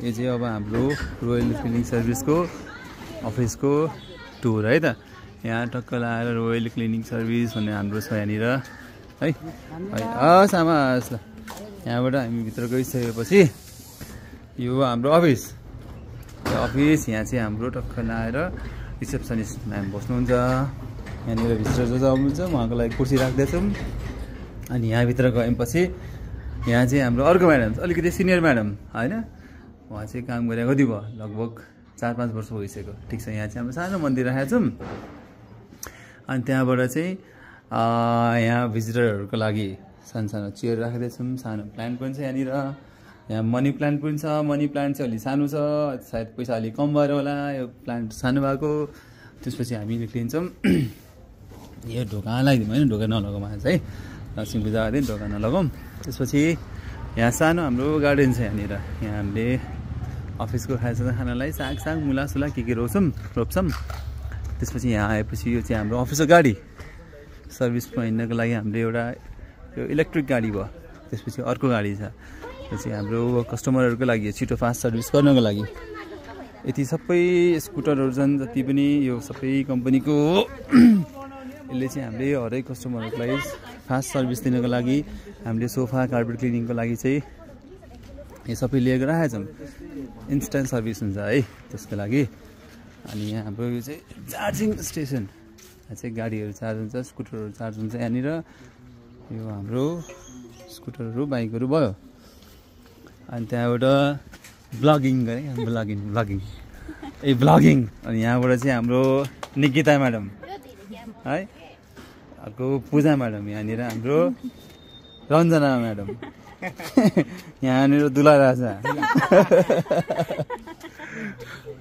यो चाहिँ अब हाम्रो रोयल क्लिनिङ सर्भिसको अफिसको टुर है त। यहाँ टक्क लाएर रोयल क्लिनिङ सर्भिस भन्ने हाम्रो छ यहाँनिर है। सामास ल यहाँबाट हामी भित्र गइसकेपछि यो हाम्रो अफिस। यो अफिस यहाँ चाहिँ हाम्रो टक्क लाएर रिसेप्सनिस्ट म्याम बस्नुहुन्छ। यहाँनिर भिजिटर जो आउनुहुन्छ उहाँको लागि कुर्सी राख्दैछौँ। अनि यहाँभित्र गएपछि यहाँ चाहिँ हाम्रो अर्को म्याडम अलिकति सिनियर म्याडम होइन, उहाँ चाहिँ काम गरेर कति भयो लगभग 4-5 वर्ष भइसक्यो। ठिक छ, यहाँ चाहिँ हाम्रो सानो मन्दिर राखेको छौँ। अनि त्यहाँबाट चाहिँ यहाँ भिजिटरहरूको लागि सानो सानो चेयर राख्दैछौँ। सानो प्लान्ट पनि छ यहाँनिर। यहाँ मनी प्लान्ट पनि छ। मनी प्लान्ट चाहिँ अलिक सानो छ, सायद पैसा अलिक कम भएर होला यो प्लान्ट सानो भएको। त्यसपछि हामी निक्लिन्छौँ। यो ढोका लगाइदिउँ होइन, ढोका नलगाउँ आज है, लक्ष्मी पूजाको दिन ढोका नलगाउँ। त्यसपछि यहाँ सानो हाम्रो गार्डन छ यहाँनिर। यहाँ हामीले अफिसको खानालाई साग मुला के रोप्छौँ। त्यसपछि यहाँ आएपछि यो चाहिँ हाम्रो अफिसको गाडी सर्भिस हिँड्नको लागि हामीले एउटा यो इलेक्ट्रिक गाडी भयो। त्यसपछि अर्को गाडी छ, यो चाहिँ हाम्रो कस्टमरहरूको लागि छिटो फास्ट सर्भिस गर्नको लागि। यति सबै स्कुटरहरू छन् जति पनि, यो सबै कम्पनीको हो। यसले चाहिँ हामीले हरेक कस्टमरहरूको लागि फास्ट सर्भिस दिनको लागि हामीले सोफा कार्पेट क्लिनिङको लागि चाहिँ यो सबै लिएर राखेका छौँ। इन्स्ट्यान्ट सर्भिस हुन्छ है त्यसको लागि। अनि यहाँ हाम्रो यो चाहिँ चार्जिङ स्टेसन, यहाँ चाहिँ गाडीहरू चार्ज हुन्छ, स्कुटरहरू चार्ज हुन्छ यहाँनिर। यो हाम्रो स्कुटरहरू बाइकहरू भयो। अनि त्यहाँबाट ब्लगिङ गरेँ, ब्लगिङ। अनि यहाँबाट चाहिँ हाम्रो निकिता म्याडम है, अर्को पूजा म्याडम, यहाँनिर हाम्रो रञ्जना म्याडम, यहाँनिर दुला राजा।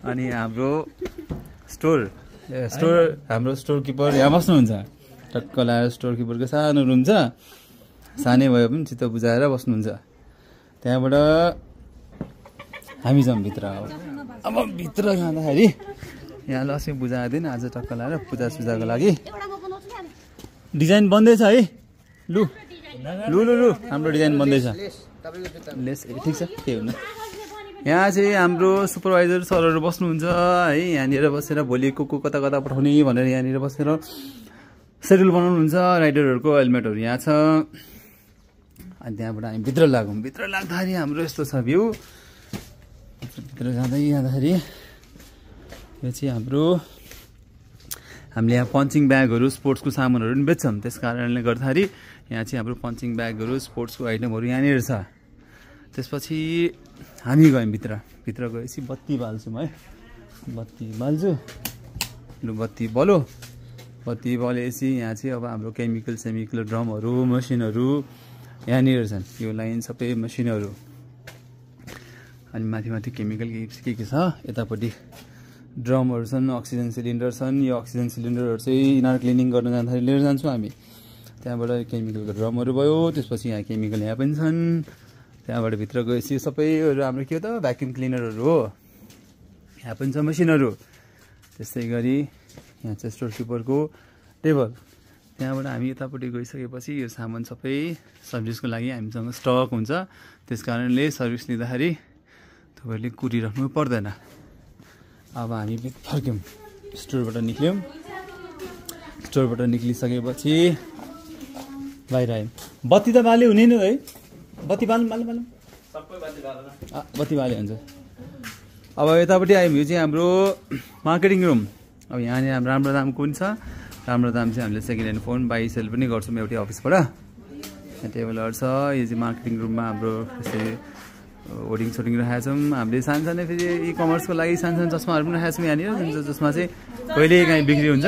अनि हाम्रो हाम्रो स्टोर किपर यहाँ बस्नुहुन्छ। टक्क लाएर स्टोर किपरको सानो रुम छ, सानै भए पनि चित्त बुझाएर बस्नुहुन्छ। त्यहाँबाट हामी जाउँ भित्र। अब भित्र जाँदाखेरि यहाँ लक्ष्मी पूजाको दिन आज टक्क लाएर पूजाको लागि डिजाइन बन्दैछ है। लु हाम्रो डिजाइन बन्दैछ। लेस ठिक छ, के हुनु। यहाँ चाहिँ हाम्रो सुपरभाइजर सरहरू बस्नुहुन्छ है। यहाँनिर बसेर भोलि को कता पठाउने भनेर यहाँनिर बसेर सेड्युल बनाउनुहुन्छ। राइडरहरूको हेलमेटहरू यहाँ छ। अनि त्यहाँबाट हामी भित्र लागौँ। भित्र लाग्दाखेरि हाम्रो यस्तो छ भ्यू। भित्र जाँदाखेरि यो चाहिँ हामीले यहाँ पन्चिङ ब्यागहरू स्पोर्ट्सको सामानहरू पनि बेच्छौँ। त्यस कारणले गर्दाखेरि यहाँ चाहिँ हाम्रो पन्चिङ ब्यागहरू स्पोर्ट्सको आइटमहरू यहाँनिर छ। त्यसपछि हामी गयौँ भित्र गएपछि बत्ती बाल्छौँ है। बत्ती बाल्छु। लु बत्ती बलेपछि यहाँ चाहिँ अब हाम्रो केमिकल ड्रमहरू मसिनहरू यहाँनिर छन्। यो लाइन सबै मसिनहरू। अनि माथि केमिकल के छ। यतापट्टि ड्रमहरू छन्, अक्सिजन सिलिन्डर छन्। यो अक्सिजन सिलिन्डरहरू चाहिँ इनर क्लिनिङ गर्न जाँदाखेरि लिएर जान्छौँ हामी। त्यहाँबाट केमिकलको ड्रमहरू भयो। त्यसपछि यहाँ केमिकल यहाँ पनि छन्। त्यहाँबाट भित्र गएपछि सबैहरू हाम्रो के हो त भ्याक्युम क्लिनरहरू हो। यहाँ पनि छ मसिनहरू। त्यस्तै गरी यहाँ चाहिँ स्टोर किपरको टेबल। त्यहाँबाट हामी यतापट्टि गइसकेपछि यो सामान सबै सर्भिसको लागि हामीसँग स्टक हुन्छ। त्यस कारणले सर्भिस लिँदाखेरि तपाईँहरूले कुरिराख्नु पर्दैन। अब हामी फर्क्यौँ, स्टोरबाट निक्ल्यौँ। स्टोरबाट निक्लिसकेपछि बाहिर आयौँ। बत्ती त बाले हुने नि है। बत्ती बाल्नु बत्ती बाले हुन्छ। अब यतापट्टि आयौँ। यो चाहिँ हाम्रो मार्केटिङ रुम। अब यहाँनिर हाम्रो राम्रो दामको पनि छ। राम्रो दाम चाहिँ हामीले second hand phone buy sell पनि गर्छौँ एउटै अफिसबाट। यहाँ टेबलहरू छ। यो चाहिँ मार्केटिङ रुममा हाम्रो त्यस्तै होर्डिङ राखेका छौँ। हामीले सानो फेरि इ कमर्सको लागि सानो चस्माहरू पनि राखेका छौँ यहाँनिर, जुन जसमा चाहिँ कहिले काहीँ बिक्री हुन्छ।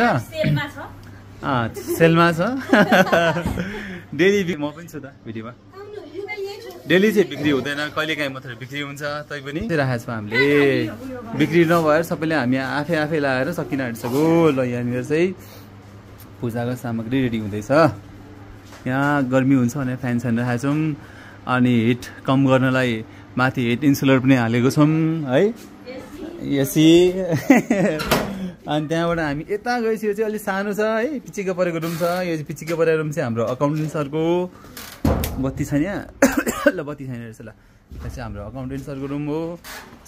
सेलमा छ। डेली म पनि छु त भिडियोमा। डेली चाहिँ बिक्री हुँदैन, कहिले काहीँ मात्रै बिक्री हुन्छ। तैपनि राखेका छौँ हामीले। बिक्री नभएर सबैले हामी आफै लगाएर सकिन आँटिसक्यो। ल यहाँनिर चाहिँ पूजाको सामग्री रेडी हुँदैछ। यहाँ गर्मी हुन्छ भनेर फ्यान राखेका छौँ। अनि हिट कम गर्नलाई माथि हिट इन्सुलर पनि हालेको छौँ है, एसी। अनि त्यहाँबाट हामी यता गएपछि यो चाहिँ अलिक सानो छ है, पिचिक्क परेको रुम छ। यो चाहिँ पिचिक्क परेको रुम चाहिँ हाम्रो अकाउन्टेन्ट सरको। बत्ती छैन यहाँ। ल बत्ती छैन रहेछ। ल यो चाहिँ हाम्रो अकाउन्टेन्ट सरको रुम हो।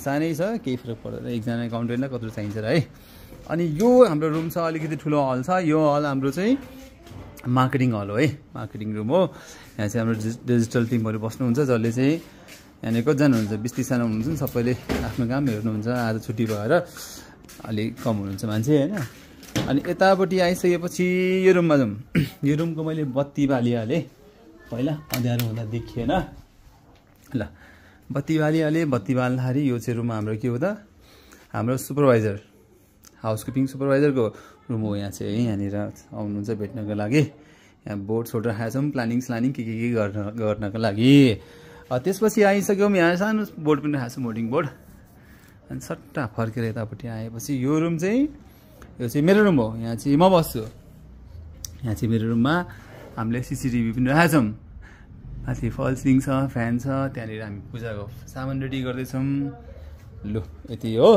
सानै छ, केही फरक पर्दैन। एकजना एकाउन्टेन्टलाई कत्रो चाहिन्छ र है। अनि यो हाम्रो रुम छ, अलिकति ठुलो हल छ। यो हल हाम्रो चाहिँ मार्केटिङ हल हो है, मार्केटिङ रुम हो। यहाँ चाहिँ हाम्रो डिजिटल टिमहरू बस्नुहुन्छ, जसले चाहिँ यहाँनिर कतिजना हुनुहुन्छ, 20-30जना हुनुहुन्छ नि। सबैले आफ्नो काम हेर्नुहुन्छ। आज छुट्टी भएर अलिक कम हुनुहुन्छ मान्छे होइन। अनि यतापट्टि आइसकेपछि यो रुममा जाउँ। यो रुमको मैले बत्ती बालिहालेँ, पहिला अँध्यारो हुँदा देखिएन ल। बत्ती बालिहालेँ। बत्ती बाल्दाखेरि यो चाहिँ रुम हाम्रो के हो त, हाम्रो सुपरभाइजर, हाउसकिपिङ सुपरभाइजरको रुम हो। यहाँ चाहिँ यहाँनिर आउनुहुन्छ भेट्नको लागि। यहाँ बोर्ड सोर्ड राखेको छौँ, प्लानिङ के गर्नको लागि। त्यसपछि आइसक्यौँ, यहाँ सानो बोर्ड पनि राखेको छु, मोडिङ बोर्ड। अनि सट्टा फर्केर यतापट्टि आएपछि यो रुम चाहिँ, यो चाहिँ मेरो रुम हो। यहाँ चाहिँ म बस्छु। यहाँ चाहिँ मेरो रुममा हामीले CCTV पनि राखेको छौँ। माथि फल सिलिङ छ, फ्यान छ। त्यहाँनिर हामी पूजाको सामान रेडी गर्दैछौँ। लु यति हो।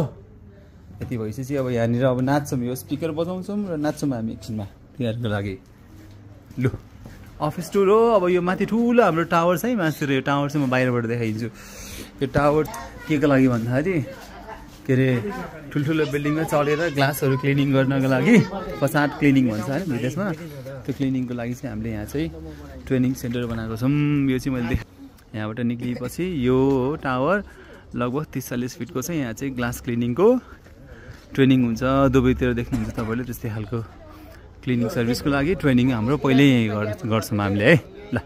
यति भइसकेपछि अब यहाँनिर अब नाच्छौँ, यो स्पिकर बजाउँछौँ र नाच्छौँ हामी एकछिनमा तिहारको लागि। लु अफिस टुर हो। अब यो माथि ठुलो हाम्रो टावर छ है, माथितिर। यो टावर चाहिँ म बाहिरबाट देखाइदिन्छु। यो टावर के को लागि भन्दाखेरि के अरे ठुल्ठुलो बिल्डिङमा चढेर ग्लासहरू क्लिनिङ गर्नको लागि, फसाड क्लिनिङ भन्छ होइन विदेशमा। त्यो क्लिनिङको लागि चाहिँ हामीले यहाँ चाहिँ ट्रेनिङ सेन्टर बनाएको छौँ। यो चाहिँ मैले यहाँबाट निक्लिएपछि यो टावर लगभग 30-40 फिटको छ। यहाँ चाहिँ ग्लास क्लिनिङको ट्रेनिङ हुन्छ। दुबईतिर देख्नुहुन्छ तपाईँले त्यस्तै खालको क्लिनिङ सर्भिसको लागि ट्रेनिङ हाम्रो पहिल्यै यहीँ गर्छौँ हामीले है। ल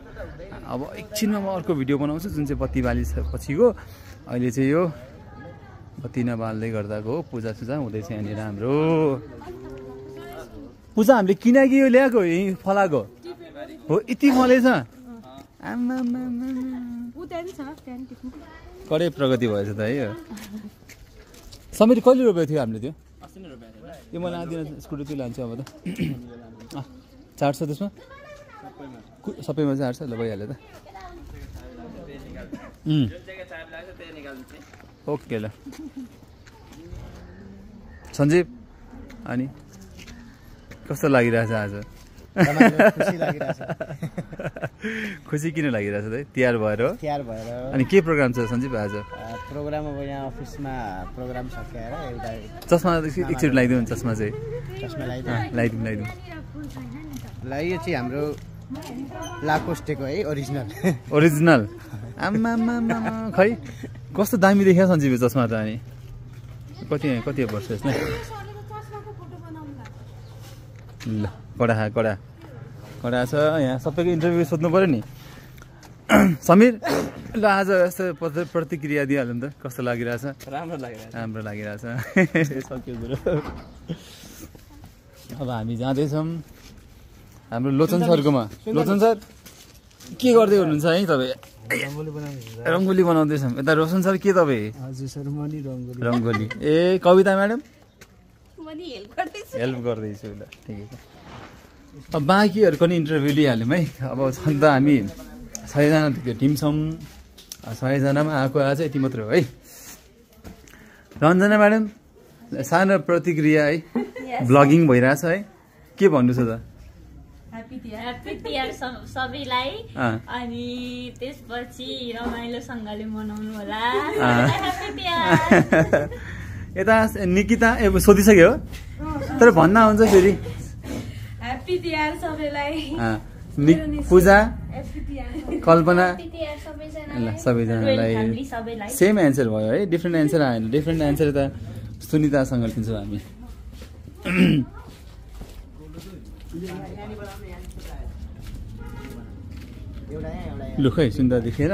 अब एकछिनमा म अर्को भिडियो बनाउँछु, जुन चाहिँ बत्ती बालिसकेपछिको। अहिले चाहिँ यो बत्ती नबाल्दै गर्दाको पूजा हुँदैछ यहाँनिर हाम्रो। पूजा हामीले किनकि यो ल्याएको यहीँ फलाएको हो, यति फलेछ। कडै प्रगति भएछ त है। यो समीर कहिले रोपेको थियो हामीले? त्यो यो मलाई आदिन स्कुटी त्यो लान्छु अब त। चार्ज छ त्यसमा, सबैमा चार्ज छ। ल भइहाल्यो त। ओके ल सञ्जीव, अनि कस्तो लागिरहेछ आज? खुसी किन लागिरहेछ त? तिहार भएर हो? तिहार भएर। अनि के प्रोग्राम छ सञ्जीव आज? प्रोग्राम अब यहाँ अफिसमा प्रोग्राम सकेर एउटा चस्मा एकचोटि लगाइदिउँ न। चस्मा चाहिँ लगाइदिउँ। ल यो चाहिँ हाम्रो लाकोस्टेको है, ओरिजिनल। आम्मा खै कस्तो दामी देखियो सञ्जीव चस्मा त। अनि कति वर्ष यसमा? ल कडा छ। यहाँ सबैको इन्टरभ्यू सोध्नु पऱ्यो नि। समीर ल आज यस्तो प्रतिक्रिया दिइहाल्नु त, कस्तो लागिरहेछ? राम्रो लागिरहेछ। सक्यो कुरो। अब हामी जाँदैछौँ हाम्रो लोचन सरकोमा। लोचन सर के गर्दै हुनुहुन्छ है तपाईँ? रङ्गोली बनाउँदैछौँ। यता रोशन सर के तपाईँ? हजुर सर म नि रङ्गोली। ए कविता म्याडम हेल्प गर्दैछु। ल ठिकै छ। अब बाँकीहरूको नि इन्टरभ्यू लिइहाल्यौँ है। अब छन् त हामी 6जना टिम छौँ। 6जनामा आएको आज यति मात्र हो है। रञ्जना म्याडम सानो प्रतिक्रिया है, ब्लगिङ भइरहेछ है, के भन्नु छ त? ह्यापी तिहार सबैलाई। अनि त्यसपछि रमाइलोसँगले मनाउनु होला। ह्यापी तिहार। यता निकिता सोधिसक्यो तर भन्न हुन्छ फेरि। ह्यापी तिहार सबैलाई। पूजा, कल्पना, ल सबैजनालाई सेम एन्सर भयो है। डिफ्रेन्ट एन्सर आएन। डिफ्रेन्ट एन्सर त सुनितासँग लिन्छौँ हामी। लु खै सुन्दा देखेर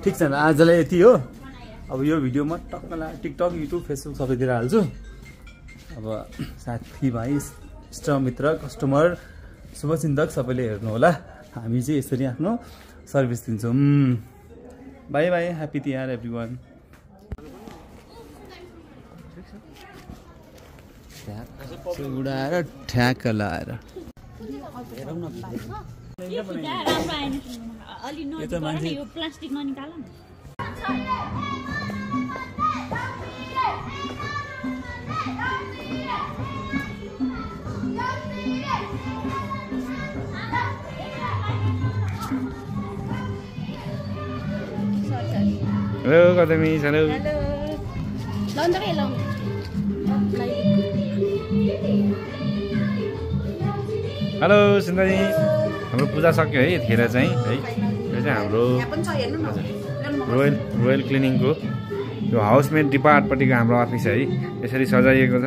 ठिक छ। आजलाई यति हो। अब यो भिडियो म टिकटक, युट्युब, फेसबुक सबैतिर हाल्छु। अब साथीभाइ, इष्टमित्र, कस्टमर, शुभचिन्तक सबैले हेर्नु होला। हामी चाहिँ यसरी आफ्नो सर्भिस दिन्छौँ। Bye bye. Happy Tihar everyone. उडाएर ठ्याक्क लाएर प्लास्टिक ननिकाल न। हेलो कदमी, हेलो। हेलो सुन्दरी हाम्रो पूजा सक्यो है यतिखेर चाहिँ है यो चाहिँ हाम्रो रोयल क्लिनिङको यो हाउसमेड डिपार्टपट्टिको हाम्रो अफिस है यसरी सजाइएको छ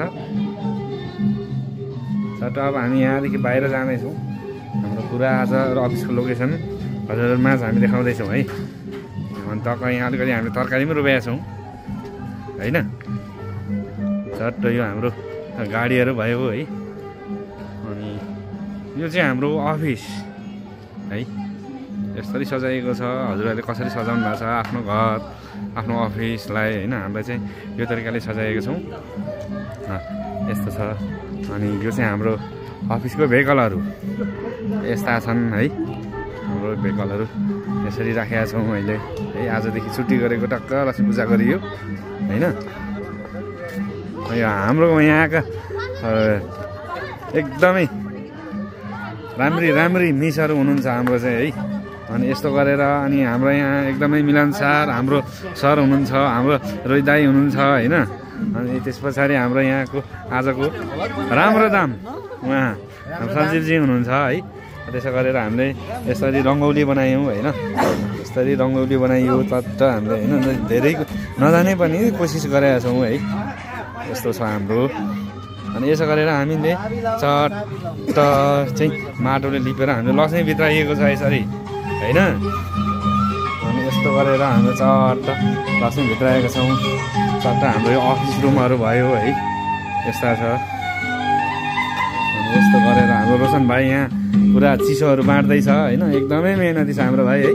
सर अब हामी यहाँदेखि बाहिर जाँदैछौँ हाम्रो पुरा आज अफिसको लोकेसन हजुरमाझ हामी देखाउँदैछौँ है अनि टक्क यहाँ अलिकति हामीले तरकारी पनि रोपेका छौँ होइन झट्ट यो हाम्रो गाडीहरू भयो है अनि यो चाहिँ हाम्रो अफिस है यसरी सजाइएको छ हजुरहरूले कसरी सजाउनु भएको छ आफ्नो घर आफ्नो अफिसलाई होइन हामीले चाहिँ यो तरिकाले सजाएको छौँ यस्तो छ अनि यो चाहिँ हाम्रो अफिसको भेहिकलहरू यस्ता छन् है हाम्रो भेहिकलहरू यसरी राखेका छौँ अहिले है आजदेखि छुट्टी गरेको टक्क लक्ष्मी पूजा गरियो होइन यो हाम्रो यहाँका एकदमै राम्री मिसहरू हुनुहुन्छ हाम्रो चाहिँ है अनि यस्तो गरेर अनि हाम्रो यहाँ एकदमै मिलनसार हाम्रो सर हुनुहुन्छ हाम्रो रोहित दाई हुनुहुन्छ होइन अनि त्यस पछाडि हाम्रो यहाँको आजको राम्रो दाम उहाँ सञ्जीवजी हुनुहुन्छ है त्यसो गरेर हामीले यसरी रङ्गौली बनायौँ होइन यसरी रङ्गौली बनाइयो चट्ट हामीले होइन धेरै नजाने पनि कोसिस गरेका छौँ है यस्तो छ हाम्रो अनि यसो गरेर हामीले चट्ट चाहिँ माटोले लिपेर हामीले लक्ष्मी भित्राइएको छ यसरी होइन अनि यस्तो गरेर हामीले चट्ट लक्ष्मी भित्राएका छौँ चट्ट हाम्रो यो अफिस रुमहरू भयो है यस्ता छ अनि यस्तो गरेर हाम्रो रोशन भाइ यहाँ पुरा चिसोहरू बाँड्दैछ होइन एकदमै मेहनती छ हाम्रो भाइ है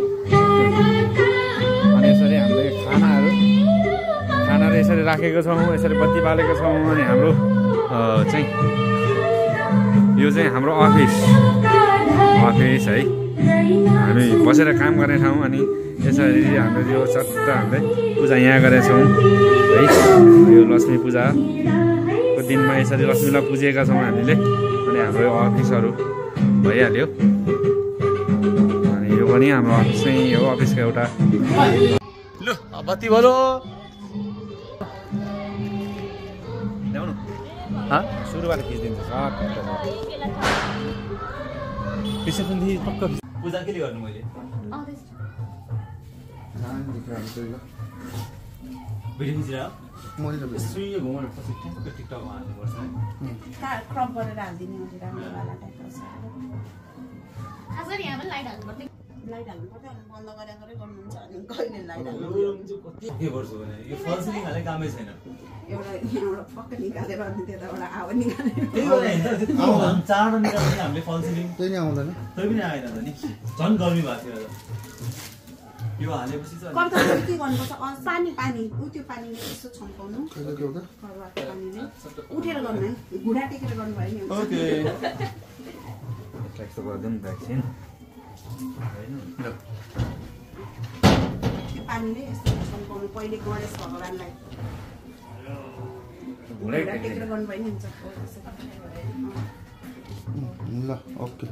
अनि यसरी हामीले खानाहरू यसरी राखेको छौँ यसरी बत्ती बालेको छौँ अनि हाम्रो चाहिँ यो चाहिँ हाम्रो अफिस है हामी बसेर काम गर्ने ठाउँ अनि यसरी हामीले यो चट्ट हामीले पूजा यहाँ गरेका छौँ है यो लक्ष्मी पूजाको दिनमा यसरी लक्ष्मीलाई पुजेका छौँ हामीले अनि हाम्रो यो अफिसहरू भइहाल्यो अनि यो पनि हाम्रो अफिस चाहिँ हो अफिसको एउटा लु बत्ती बोलो सुरुबाट खिचिदिन्छ पूजा के गर्नु मैले भिडियो खिचेर सुइयो घुमाउनु पछि टिकटकमा हाल्नुपर्छ क्रप गरेर हालिदिने हो राम्रोवाला टाइपको छ खासरी यहाँ पनि लाइट हाल्नुपर्छ लाइट हाल्नुपर्छ अनि बन्द गरेर गर्नुहुन्छ अनि कहिले लाइट हाल्नुहुन्छ के गर्छु भने यो फल सिलिङ हाले कामै छैन एउटा यहाँबाट पक्का निकालेर अनि त्यताबाट आवा निकालेर चाँडो निकाल्ने हामीले फल सिलिङ त्यही नै आउँदैन त्यही पनि आएन त नि झन् गर्मी भएको थियो यो हालेपछि चाहिँ के गर्नुपर्छ पानी उ त्यो पानीले यसो छम्काउनु खरवाको पानीले उठेर गर्नु है घुँडा टेकेर गर्नुभयो नि ओके यस्तो गर्दिउँ नि भ्याक्सिन पानीले यस्तो छम्काउनु पहिले गणेश भगवानलाई घुँडा टेकेर गर्नुभयो नि ल ओके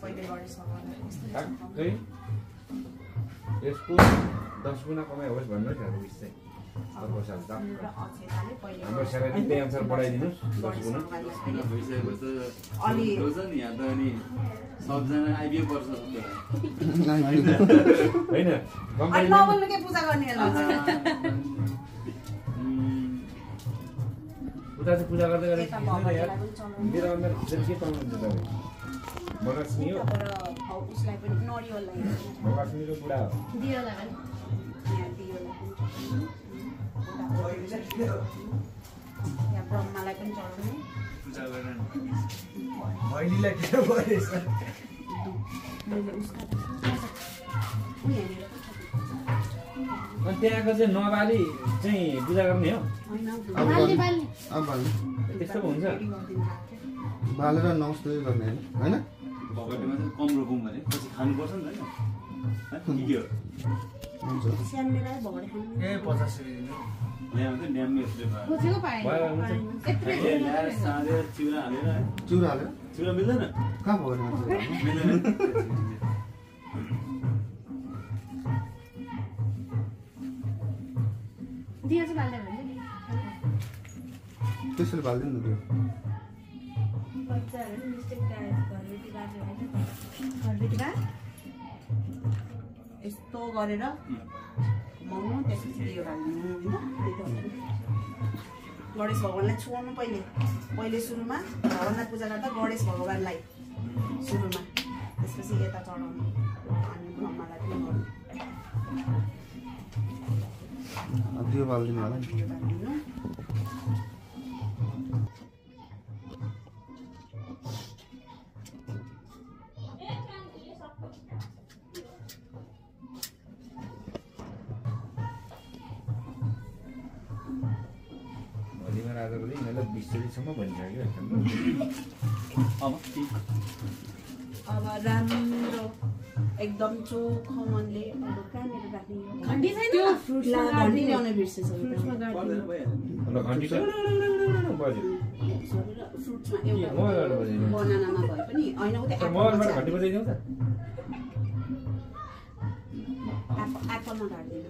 पहिले गणेश भगवानलाई यसको 10 गुणा कमाइ होस् भन्नु थियो उस चाहिँ अर्को साल त हाम्रो स्यालेरी त्यही अनुसार बढाइदिनुहोस् 10 गुणा भइसकेको त अलि रोज नि यहाँ त अनि सबजना आइबिए पर्छ हैन अनि नबोल्नु के पूजा गर्ने होला उता चाहिँ पूजा गर्दै गरेको मेरो अन्डर के पाउनुहुन्छ तपाईँ महालक्ष्मी हो उसलाई पनि नरिवललाई महालक्ष्मीको बुढा हो दियोलाई पनि यहाँ दियोलाई पनि यहाँ ब्रह्मालाई पनि चढाउने पूजा गर्न भैलीलाई के भएछ अनि त्यहाँको चाहिँ नबाली चाहिँ पूजा गर्ने हो त्यस्तो पो हुन्छ बालेर नमस्ते गर्ने होइन भगवतीमा चाहिँ कम रोपौँ भने पछि खानुपर्छ नि होइन के हो स्यान्नेलाई भगडे खानु ए 50 दिनु यहाँ चाहिँ ड्याम यसले साँझेर चिउरा हालेर चिउरा मिल्दैन कहाँ भयो मिल्दैन दियो चाहिँ बाल्दै हुन्छ नि त्यसले भाल्दिनु त्यो बच्चाहरु मिस्टेक घरबेटी बाजे हैन घरबेटी बा यस्तो गरेर घुमाउनु त्यसपछि यो हाल्नु हैन गणेश भगवानलाई छुवाउनु पहिले सुरुमा भगवानलाई पूजा गर्दा गणेश भगवानलाई सुरुमा त्यसपछि यता चढाउनु अनि ब्रह्मालाई पनि गर्नु दियो भाल्दिनु होला नि अब राम्रो एकदम चोखो मनले कहाँनिर राख्ने घन्टी छैन त्यो फ्रुट्समा घन्टी ल्याउन बिर्सेछ फ्रुट्समा एउटा बनानामा भए पनि हैन उता एप्पलमा घाट्दैन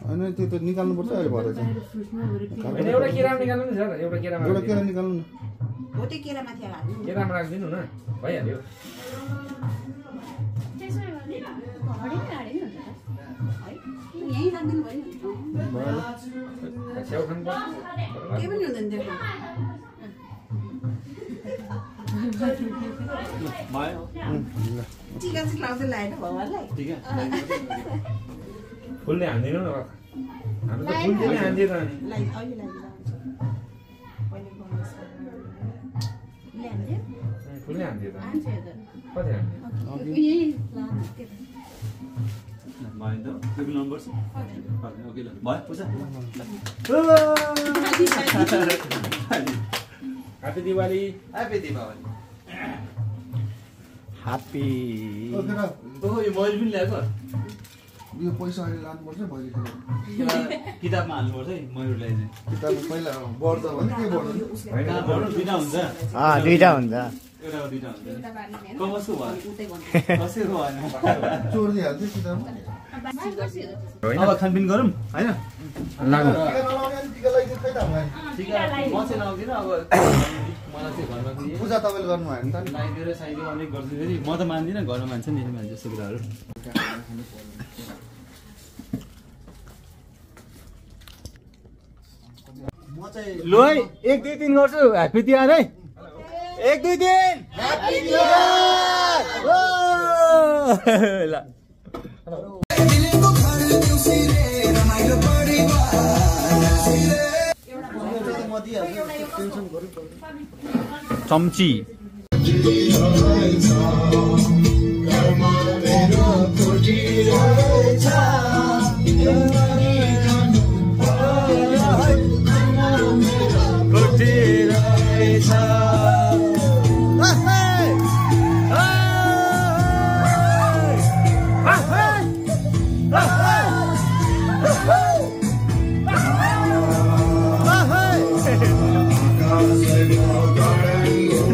होइन त्यो त निकाल्नुपर्छ अहिले भएर चाहिँ एउटा केरा निकाल्नु नि सर एउटा केरा निकाल्नु न हो त्यो केरामाथि हाल्नु केरामा राखिदिनु न भइहाल्यो यहीँ राखिदिनु भयो स्याउ खानु पर्छ के पनि हुँदैन त्यो टिका चाहिँ लाउँदै लगाएर भगवानलाई फुलले हान्दिनु न हाम्रो त फुलले हान्दिएर नि अहिले फुलले हान्दिएर कति हान्दियो ह्यापी दिवाली ह्यापी यो मैले पनि ल्याएको यो पैसा अहिले लानुपर्छ भोलि किताबमा हाल्नुपर्छ है मयूरलाई चाहिँ किताबमा पहिला बढ्छ भने के बढ्दैन दुईटा हुन्छ दुईटा हुन्छ एउटा दुईटा हुन्छ कसको भयो कसैको भएन चोर दिइहाल्छ किताबमा अब खानपिन गरौँ होइन टिका म चाहिँ लाउँदिनँ अब मलाई चाहिँ घरमा पूजा तपाईँले गर्नु भयो नि त लगाइदिएर साइदिएर अलिक गर्छु फेरि म त मान्दिनँ घरमा मान्छ नि मान्छ यस्तो कुराहरू लु है 1 2 3 गर्छु ह्याप्पी तिहार है 1 2 3 ह्याप्पी तिहार ल चम्ची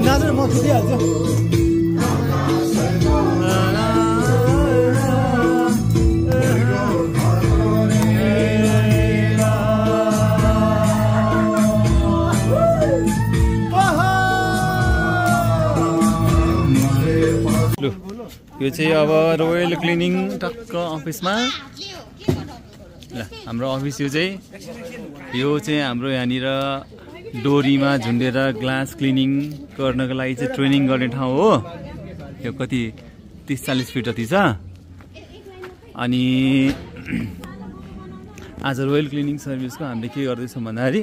नाचेर म खिचिहाल्छु लु यो चाहिँ अब रोयल क्लिनिङ टक्क अफिसमा ल हाम्रो अफिस यो चाहिँ हाम्रो यहाँनिर डोरीमा झुन्डेर ग्लास क्लिनिङ गर्नको लागि चाहिँ ट्रेनिङ गर्ने ठाउँ हो यो कति 30-40 फिट जति छ अनि आज रोयल क्लिनिङ सर्भिसको हामीले के गर्दैछौँ भन्दाखेरि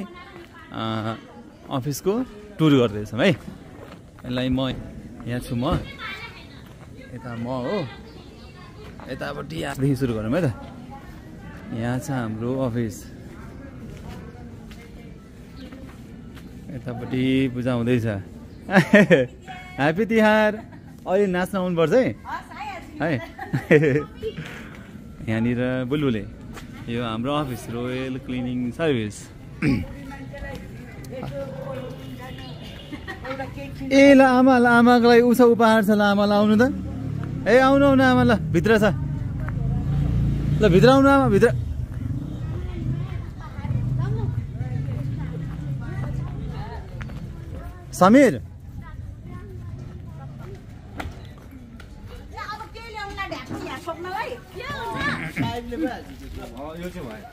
अफिसको टुर गर्दैछौँ है यसलाई म यहाँ छु म यता म हो यतापट्टि यहाँदेखि सुरु गरौँ है त यहाँ छ हाम्रो अफिस यतापट्टि पूजा हुँदैछ ह्याप्पी तिहार अहिले नाच्न आउनुपर्छ है यहाँनिर बुलबुले यो हाम्रो अफिस रोयल क्लिनिङ सर्भिस ए ल आमाको लागि उषा उपहार छ ल आमालाई आउनु त ए आउनु आमा ल भित्र छ ल भित्र आउनु आमा भित्र समीर अब के ल्याउनुला ढ्याप्ची यहाँ छोप्नलाई यो चाहिँ भयो